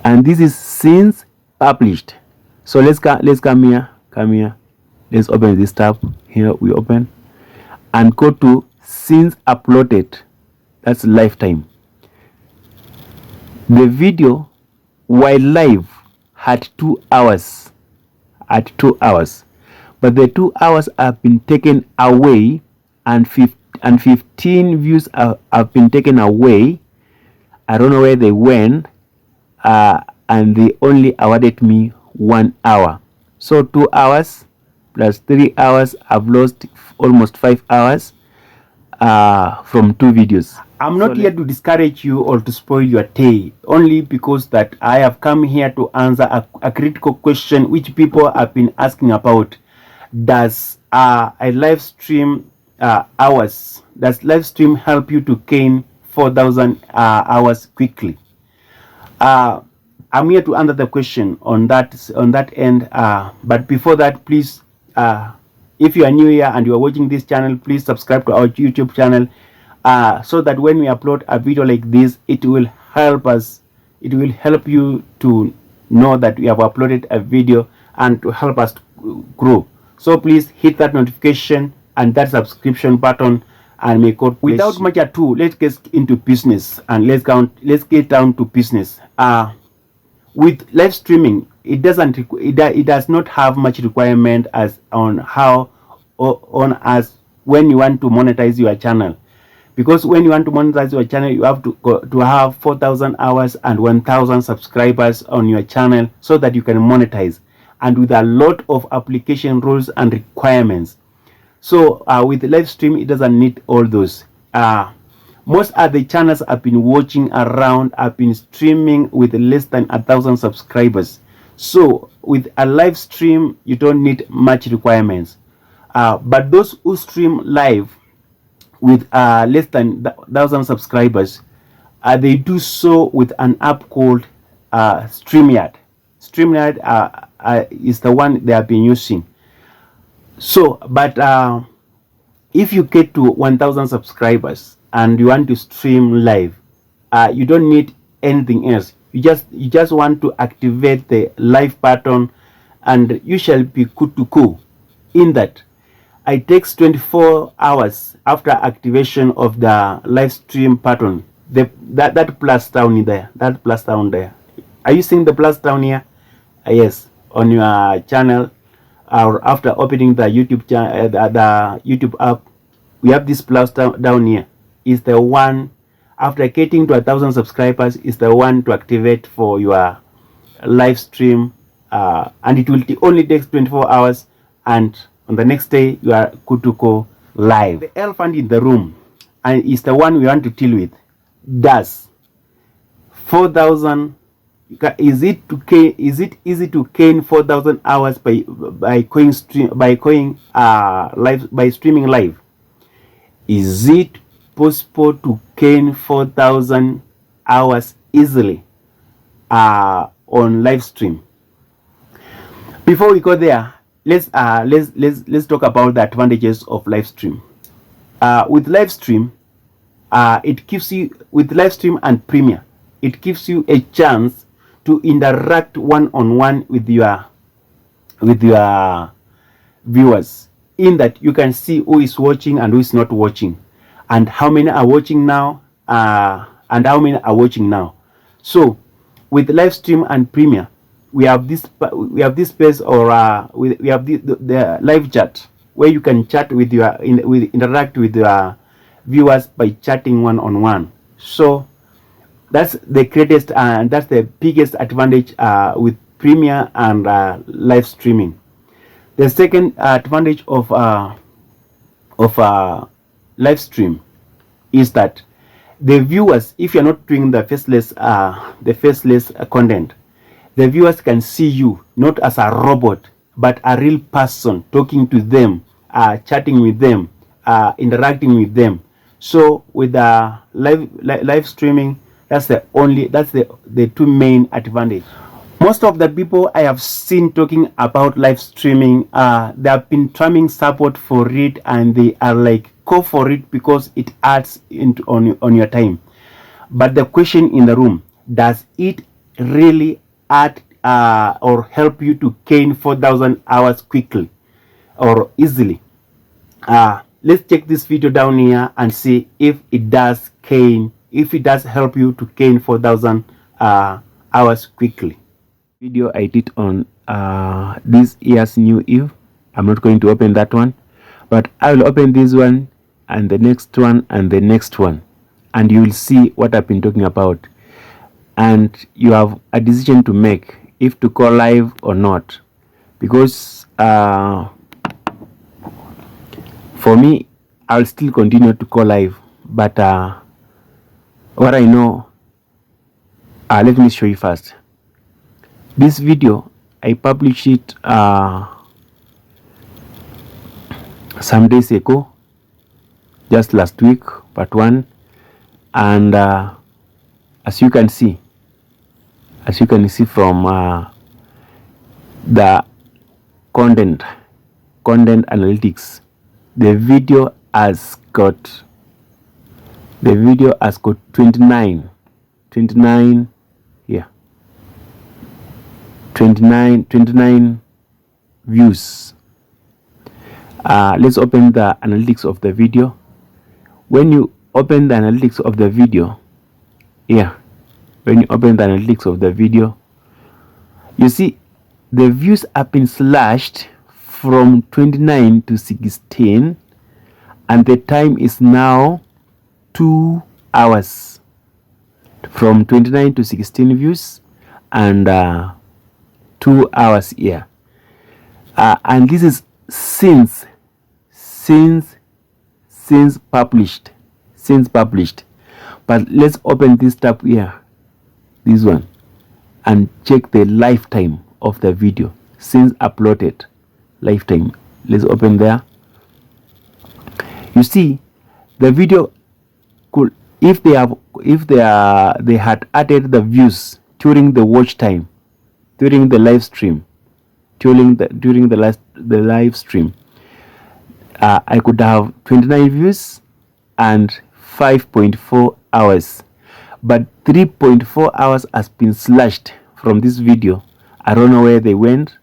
and this is since published. So let's come here, let's open this tab here. We open and go to since uploaded. That's lifetime. The video while live had 2 hours, but the 2 hours have been taken away, and 15 views have been taken away. I don't know where they went, and they only awarded me 1 hour. So 2 hours plus 3 hours, I've lost almost 5 hours from 2 videos. I'm not here to discourage you or to spoil your day, only because that I have come here to answer a critical question which people have been asking about. Does a live stream hours, does live stream help you to gain 4,000 hours quickly? I'm here to answer the question on that end, but before that, please, if you are new here and you are watching this channel, please subscribe to our YouTube channel, so that when we upload a video like this, it will help us, it will help you to know that we have uploaded a video and to help us to grow. So please hit that notification and that subscription button, and may God bless you. Without much ado, let's get into business, and let's get down to business. With live streaming, it does not have much requirement as on as when you want to monetize your channel, because when you want to monetize your channel, you have to have 4,000 hours and 1,000 subscribers on your channel so that you can monetize, and with a lot of application rules and requirements. So with live stream, it doesn't need all those. Most of the channels I've been watching around have been streaming with less than 1,000 subscribers. So with a live stream, you don't need much requirements. But those who stream live with less than 1,000 subscribers, they do so with an app called StreamYard. StreamYard is the one they have been using. So, but if you get to 1,000 subscribers and you want to stream live, you don't need anything else. You just want to activate the live button, and you shall be good to go. In that, it takes 24 hours after activation of the live stream button. That plus down there, that plus down there. Are you seeing the plus down here? Yes, on your channel, or after opening the YouTube channel, the YouTube app, we have this plus down here. Is the one, after getting to 1,000 subscribers, is the one to activate for your live stream, and it will only take 24 hours, and on the next day you are good to go live. The elephant in the room, and is the one we want to deal with. Does 4,000, is it easy to gain 4,000 hours by streaming live? Is it possible to gain 4,000 hours easily on live stream? Before we go there, let's talk about the advantages of live stream. With live stream, it gives you, with live stream and Premiere, it gives you a chance to interact one-on-one with your viewers, in that you can see who is watching and who is not watching, and how many are watching now, and how many are watching now. So with live stream and Premiere, we have this space, or we have the live chat, where you can chat with interact with your viewers by chatting one-on-one. So that's the greatest and that's the biggest advantage with Premiere and live streaming. The second advantage of live stream is that the viewers, if you're not doing the faceless content, the viewers can see you not as a robot, but a real person, talking to them, chatting with them, interacting with them. So with the live streaming, that's the two main advantage. Most of the people I have seen talking about live streaming, they have been trying support for it, and they are like, go for it because it adds on your time. But the question in the room, does it really add or help you to gain 4,000 hours quickly or easily. Let's check this video down here and see if it does help you to gain 4,000 hours quickly. Video I did on this year's New Eve. I'm not going to open that one, but I will open this one and the next one and the next one, and you will see what I've been talking about, and you have a decision to make if to call live or not, because for me, I'll still continue to call live, but what I know, let me show you first. This video, I published it some days ago, just last week, part 1, and as you can see from the content analytics, the video has got 29 here, 29 views. Let's open the analytics of the video. When you open the analytics of the video here, you see the views have been slashed from 29 to 16, and the time is now 2 hours. From 29 to 16 views and 2 hours here, and this is since published. But let's open this tab here, this one, and check the lifetime of the video since uploaded. Lifetime. Let's open there. You see, the video could, if they had added the views during the watch time, during the live stream, live stream, I could have 29 views and 5.4 hours, but 3.4 hours has been slashed from this video. I don't know where they went,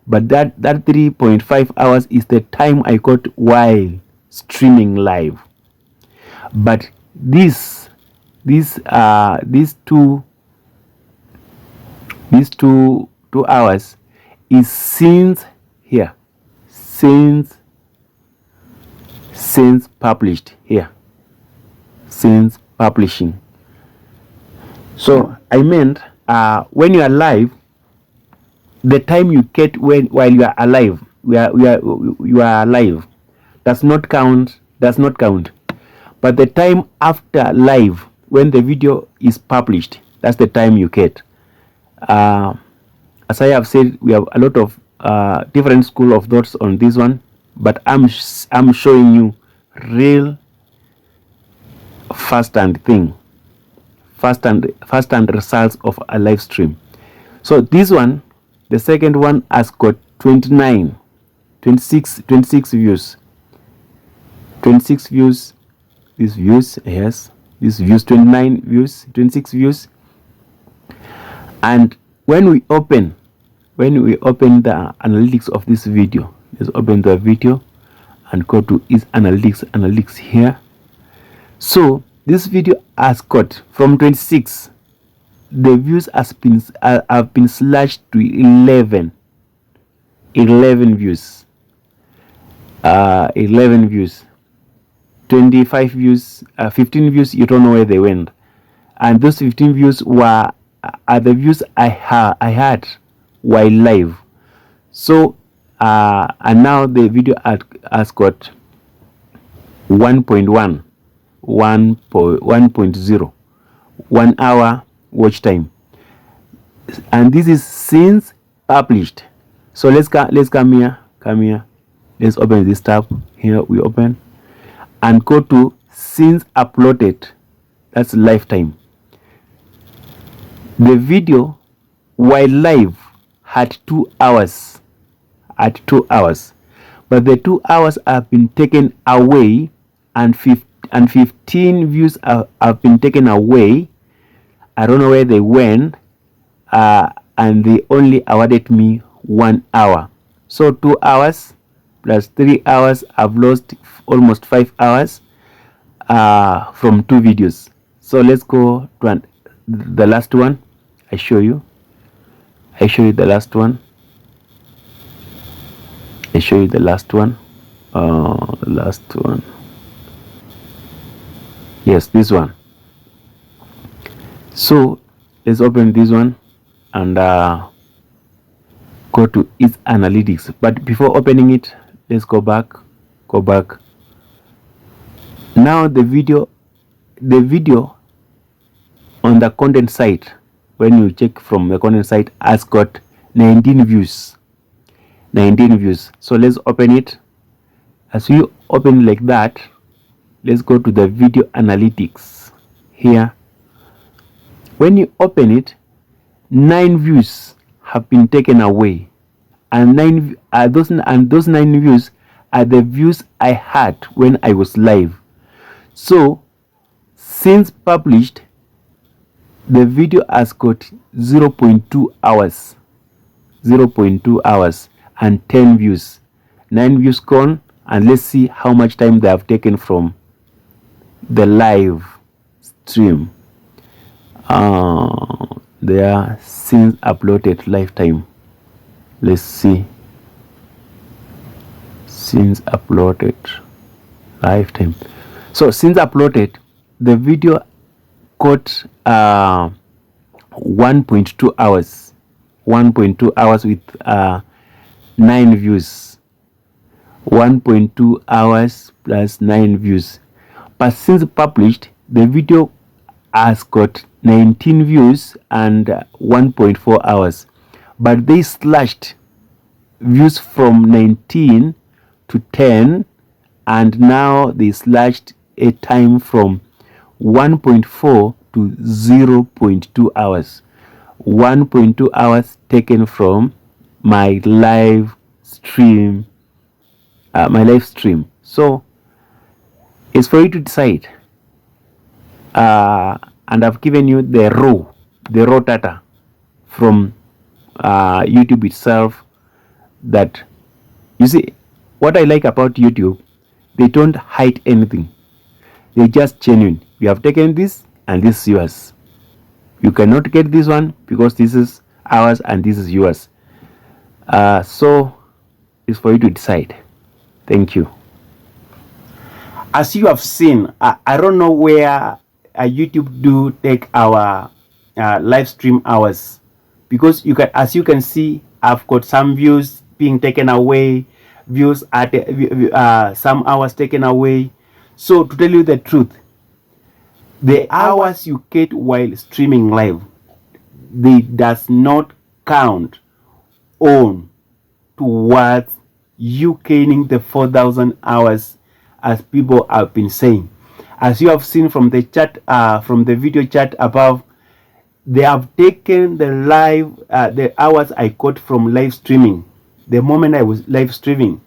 but that 3.5 hours is the time I got while streaming live. But these two hours is since published here, since publishing. So I meant when you are live, the time you get while you are alive, you are alive, does not count. But the time after live, when the video is published, that's the time you get. As I have said, we have a lot of different school of thoughts on this one, but I'm showing you real fast and results of a live stream. So this one, the second one, has got 26 views. 26 views. These views, yes, these views, 29 views, 26 views. And when we open the analytics of this video, let's open the video and go to its analytics here. So this video has got from 26, the views have been slashed to 11 views. 11 views, 25 views, 15 views, you don't know where they went. And those 15 views are the views I had while live. So and now the video has got 1.0 1 hour watch time, and this is since published. So let's come here. Let's open this tab here. We open and go to since uploaded. That's lifetime. The video while live had 2 hours. But the 2 hours have been taken away, and 15 views have been taken away. I don't know where they went, and they only awarded me 1 hour. So 2 hours plus 3 hours, I've lost almost 5 hours from 2 videos. So let's go to the last one. I show you the last one. The last one. Yes, this one. So let's open this one and go to its analytics. But before opening it, let's go back. Now the video on the content site, when you check from the content site, has got 19 views. So let's open it. As we open like that, let's go to the video analytics here. When you open it, 9 views have been taken away, and those 9 views are the views I had when I was live. So since published, the video has got 0.2 hours and 10 views. 9 views gone, and let's see how much time they have taken from the live stream. They are since uploaded lifetime. Let's see. Since uploaded lifetime. So since uploaded, the video got 1.2 hours. 1.2 hours with 9 views. 1.2 hours plus 9 views. But since published, the video has got 19 views and 1.4 hours. But they slashed views from 19 to 10, and now they slashed a time from 1.4 to 0.2 hours. 1.2 hours taken from my live stream. So it's for you to decide. And I've given you the raw data from YouTube itself. That, you see, what I like about YouTube, they don't hide anything. They're just genuine. You have taken this and this is yours. You cannot get this one because this is ours and this is yours. So it's for you to decide. Thank you. As you have seen, I don't know where YouTube do take our live stream hours, because as you can see, I've got some views being taken away, views at some hours taken away. So to tell you the truth, the hours you get while streaming live, they does not count on towards you gaining the 4,000 hours as people have been saying. As you have seen from the chat, from the video chat above, they have taken the hours I got from live streaming, the moment I was live streaming,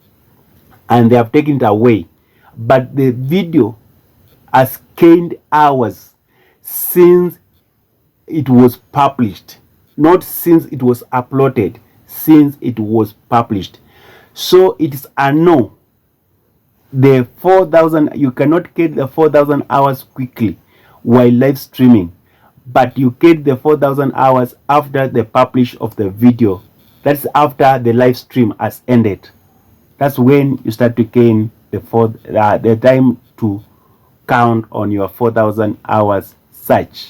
and they have taken it away. But the video has gained hours since it was published, not since it was uploaded, since it was published. So it is a no. The 4,000, you cannot get the 4,000 hours quickly while live streaming, but you get the 4,000 hours after the publish of the video. That's after the live stream has ended. That's when you start to gain the time to count on your 4,000 hours search.